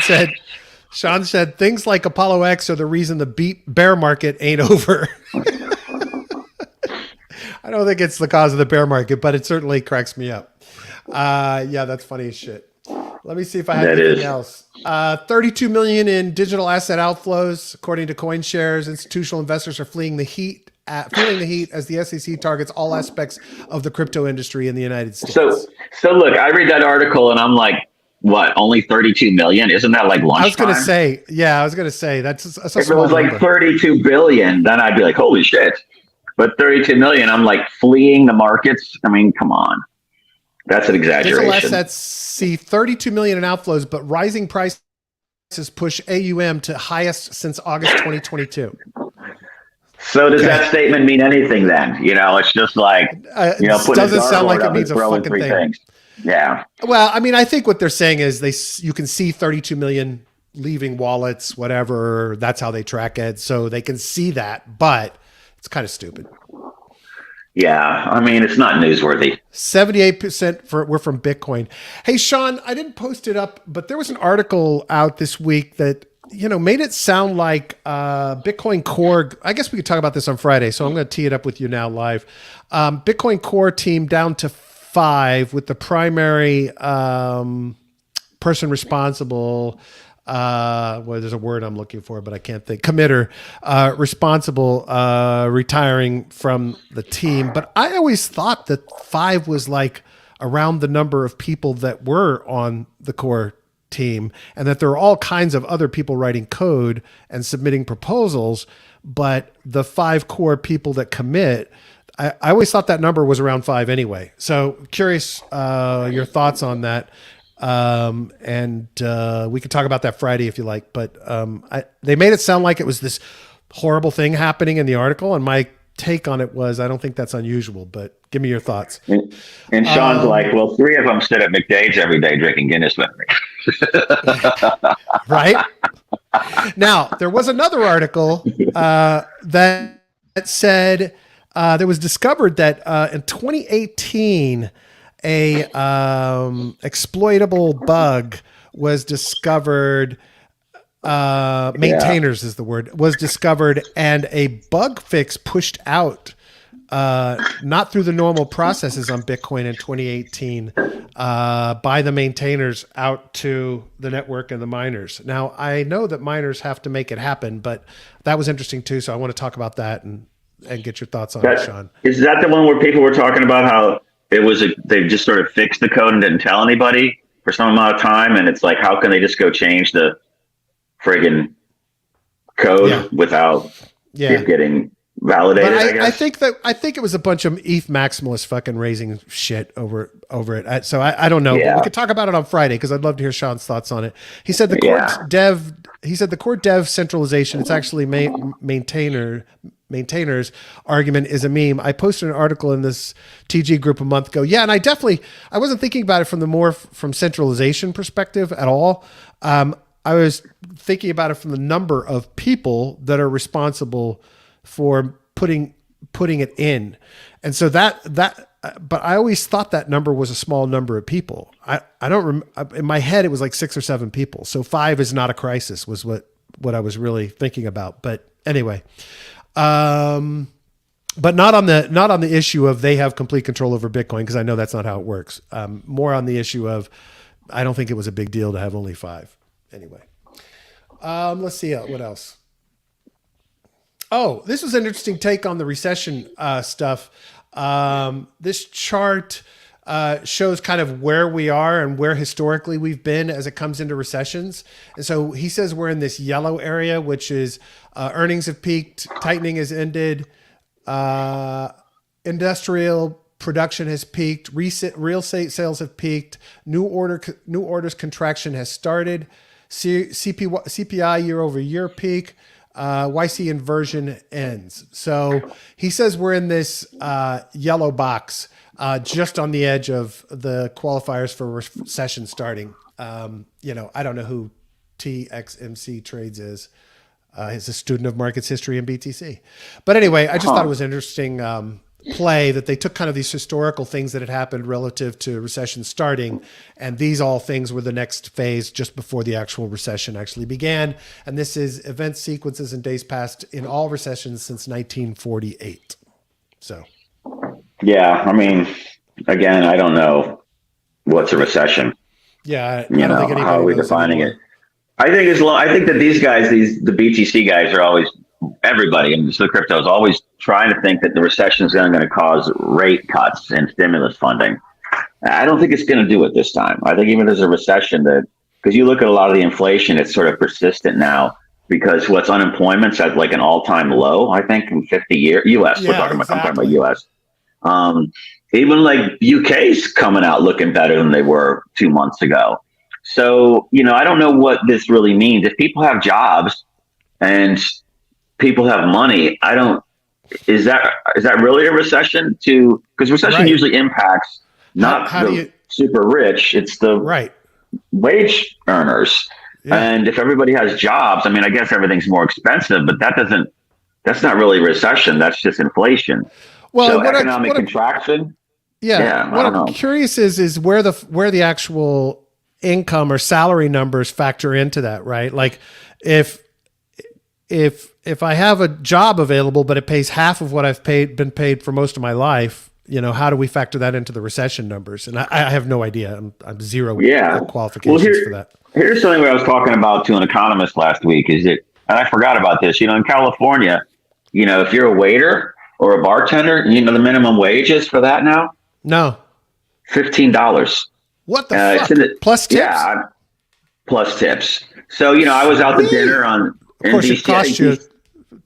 said things like Apollo X are the reason the bear market ain't over. I don't think it's the cause of the bear market, but it certainly cracks me up. Yeah, that's funny as shit. Let me see if I have That anything is. else. 32 million in digital asset outflows, according to CoinShares. Institutional investors are feeling the heat as the SEC targets all aspects of the crypto industry in the United So, States. so look, I read that article and I'm like, what? Only 32 million? Isn't that like I was gonna lunchtime? say, that's a If it small was like number. 32 billion, then I'd be like, holy shit. But 32 million, I'm like fleeing the markets. I mean, come on. That's an Digital exaggeration. assets see 32 million in outflows, but rising prices push AUM to highest since August 2022. So does Okay. that statement mean anything then? It's just like, It putting a doesn't sound dartboard like it up means and a throwing fucking three thing. things. Yeah. Well, I mean, I think what they're saying is you can see 32 million leaving wallets, whatever. That's how they track it. So they can see that, but it's kind of stupid. Yeah. I mean, it's not newsworthy. 78% were from Bitcoin. Hey, Sean, I didn't post it up, but there was an article out this week that, made it sound like Bitcoin Core. I guess we could talk about this on Friday. So I'm going to tee it up with you now live. Bitcoin Core team down to 5 with the primary person responsible. Well, there's a word I'm looking for, but I can't think. Committer, responsible, retiring from the team. But I always thought that 5 was like around the number of people that were on the core team, and that there are all kinds of other people writing code and submitting proposals. But the 5 core people that commit, I always thought that number was around 5 anyway. So curious your thoughts on that. And we could talk about that Friday if you like, but they made it sound like it was this horrible thing happening in the article, and my take on it was I don't think that's unusual, but give me your thoughts. And Sean's like, well, 3 of them sit at McDade's every day drinking Guinness with me. Right? Now, there was another article that said there was discovered that in 2018, a exploitable bug was discovered. Maintainers is the word, was discovered, and a bug fix pushed out not through the normal processes on Bitcoin in 2018 by the maintainers out to the network and the miners. Now, I know that miners have to make it happen, but that was interesting too. So I want to talk about that and get your thoughts on it, Sean. Is that the one where people were talking about how they just sort of fixed the code and didn't tell anybody for some amount of time? And it's like, how can they just go change the friggin' code without it getting validated? But I think it was a bunch of ETH maximalists fucking raising shit over it. So I don't know. Yeah. But we could talk about it on Friday because I'd love to hear Sean's thoughts on it. He said the core dev centralization. It's actually maintainers argument is a meme. I posted an article in this TG group a month ago. Yeah, and I wasn't thinking about it from centralization perspective at all. I was thinking about it from the number of people that are responsible for putting it in. And so but I always thought that number was a small number of people. I don't in my head, it was like 6 or 7 people. So 5 is not a crisis was what I was really thinking about. But anyway, but not on the issue of they have complete control over Bitcoin, because I know that's not how it works. More on the issue of I don't think it was a big deal to have only 5. Anyway, let's see what else. Oh, this was an interesting take on the recession stuff. This chart shows kind of where we are and where historically we've been as it comes into recessions. And so he says we're in this yellow area, which is earnings have peaked, tightening has ended, industrial production has peaked, real estate sales have peaked, new orders contraction has started, CPI year over year peak, YC inversion ends. So he says we're in this yellow box just on the edge of the qualifiers for recession starting. I don't know who TXMC Trades is. He's a student of markets history and BTC. But anyway, I just thought it was interesting play that they took kind of these historical things that had happened relative to recession starting, and these all things were the next phase just before the actual recession actually began. And this is event sequences and days past in all recessions since 1948. So Yeah, I mean, again, I don't know what's a recession? Yeah, I You don't know, think anybody how are we knows defining anymore. it? I think that these guys, the BTC guys, are always everybody, and so the crypto is always trying to think that the recession is going to cause rate cuts and stimulus funding. I don't think it's going to do it this time. I think even if there's a recession, that because you look at a lot of the inflation, it's sort of persistent now because what's unemployment's at like an all-time low. I think in 50 years, U.S. We're Yeah, talking about. I'm talking about exactly. U.S. Even like UK's coming out looking better than they were 2 months ago. So, I don't know what this really means. If people have jobs and people have money, is that really a recession because recession Right. usually impacts not How do the you, super rich, it's the right. wage earners. Yeah. And if everybody has jobs, I mean, I guess everything's more expensive, but that's not really recession. That's just inflation. Well, So and economic contraction. yeah, Yeah, I what don't I'm know. curious is where the actual income or salary numbers factor into that, right? Like if I have a job available, but it pays half of what I've been paid for most of my life, how do we factor that into the recession numbers? And I have no idea. I'm zero Yeah. Well, qualifications for that. here's something I was talking about to an economist last week is that, and I forgot about this, in California, if you're a waiter or a bartender, the minimum wage is for that now No. $15. What the It's fuck? in the, Plus tips? yeah, plus tips. So, I was out to dinner Of course, it costs you DC.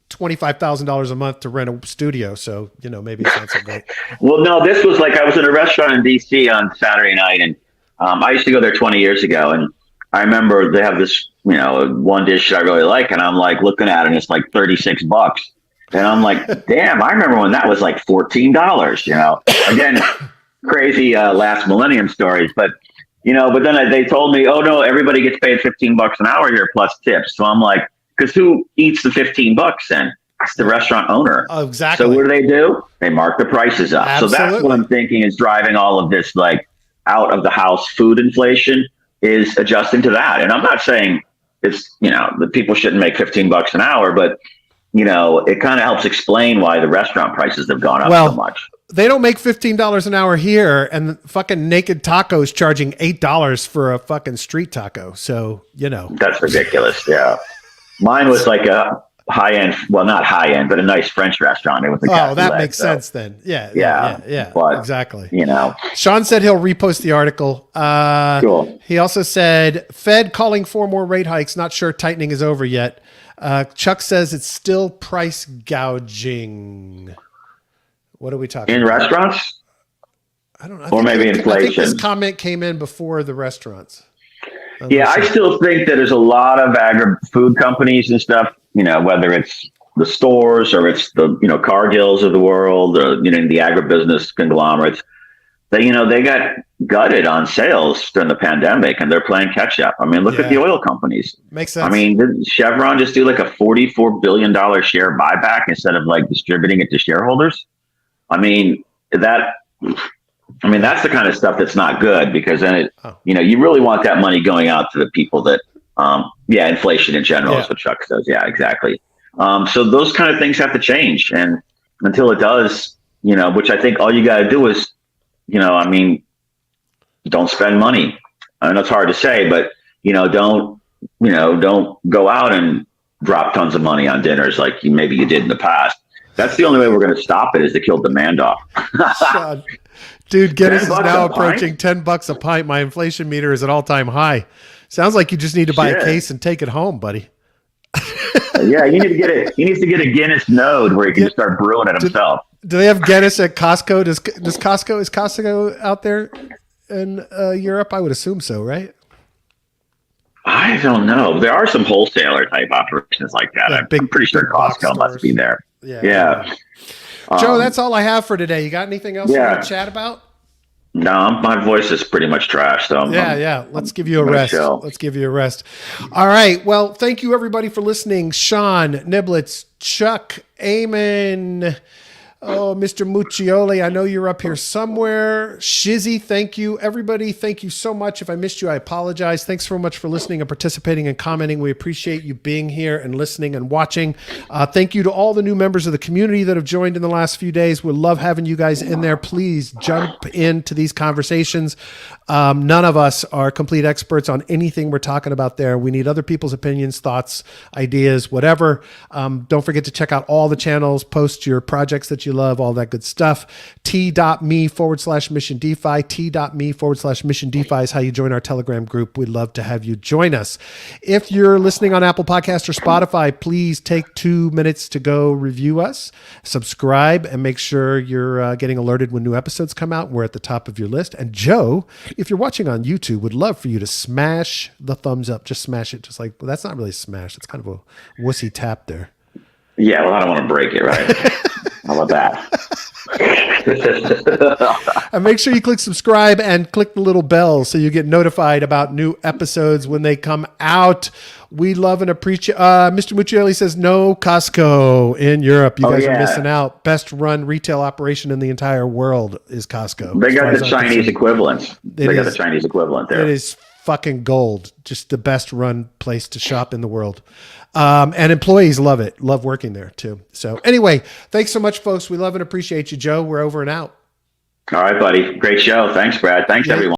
$25,000 a month to rent a studio, so maybe it's not so great. Well, no, this was like I was in a restaurant in DC on Saturday night, and I used to go there 20 years ago, and I remember they have this, one dish that I really like, and I'm like looking at it, and it's like $36, and I'm like, damn, I remember when that was like $14. Again, crazy last millennium stories, but but then they told me, oh no, everybody gets paid $15 an hour here plus tips. So I'm like, because who eats the $15 then? It's the restaurant owner. Oh, exactly. So what do? They mark the prices up. Absolutely. So that's what I'm thinking is driving all of this like out of the house food inflation is adjusting to that. And I'm not saying it's, that people shouldn't make $15 an hour, but it kind of helps explain why the restaurant prices have gone up so much. They don't make $15 an hour here, and fucking Naked Taco's charging $8 for a fucking street taco. So, That's ridiculous. Yeah. Mine was like a high end, well, not high end, but a nice French restaurant. It was that makes sense then. Yeah, but, exactly. Sean said he'll repost the article. Cool. He also said, Fed calling for more rate hikes. Not sure tightening is over yet. Chuck says it's still price gouging. What are we talking in about? Restaurants? I don't know. Or maybe inflation. I think this comment came in before the restaurants. Yeah, I still think that there's a lot of food companies and stuff, whether it's the stores or it's the, Cargills of the world or, the agribusiness conglomerates. They got gutted on sales during the pandemic and they're playing catch up. I mean, look at the oil companies. Makes sense. I mean, did Chevron just do like a $44 billion share buyback instead of like distributing it to shareholders? I mean, that's the kind of stuff that's not good because then you really want that money going out to the people that, inflation in general is what Chuck says. Yeah, exactly. So those kind of things have to change. And until it does, which I think all you got to do is, don't spend money. I know it's hard to say, but, don't go out and drop tons of money on dinners like maybe you did in the past. That's the only way we're going to stop it is to kill demand off. Dude, Guinness is now a approaching $10 a pint. My inflation meter is at all-time high. Sounds like you just need to buy a case and take it home, buddy. Yeah, you need to get it. He needs to get a Guinness node where he can start brewing it himself. Do they have Guinness at Costco? Is Costco out there in Europe? I would assume so, right? I don't know. There are some wholesaler type operations like that. I'm pretty sure Costco must be there. Yeah. Joe, that's all I have for today. You got anything else you want to chat about? No, my voice is pretty much trash. So Let's give you a rest. Let's give you a rest. All right. Well, thank you everybody for listening. Sean, Niblitz, Chuck, Eamon, Oh, Mr. Muccioli, I know you're up here somewhere. Shizzy, thank you. Everybody, thank you so much. If I missed you, I apologize. Thanks so much for listening and participating and commenting. We appreciate you being here and listening and watching. Thank you to all the new members of the community that have joined in the last few days. We love having you guys in there. Please jump into these conversations. None of us are complete experts on anything we're talking about there. We need other people's opinions, thoughts, ideas, whatever. Don't forget to check out all the channels, post your projects that you love, all that good stuff. T.me/Mission DeFi. T.me/Mission DeFi is how you join our Telegram group. We'd love to have you join us. If you're listening on Apple Podcast or Spotify, please take 2 minutes to go review us, subscribe, and make sure you're getting alerted when new episodes come out. We're at the top of your list. And Joe, if you're watching on YouTube, would love for you to smash the thumbs up. Just smash it. Just like, well, that's not really smash. It's kind of a wussy tap there. Yeah, well, I don't want to break it, right? How about that? And make sure you click subscribe and click the little bell so you get notified about new episodes when they come out. We love and appreciate. Mr. Muccioli says no Costco in Europe. You guys are missing out. Best run retail operation in the entire world is Costco. They got the Chinese equivalent. They got the Chinese equivalent there. It is fucking gold. Just the best run place to shop in the world. And employees love it. Love working there too. So anyway, thanks so much, folks. We love and appreciate you, Joe. We're over and out. All right, buddy. Great show. Thanks, Brad. Thanks, everyone.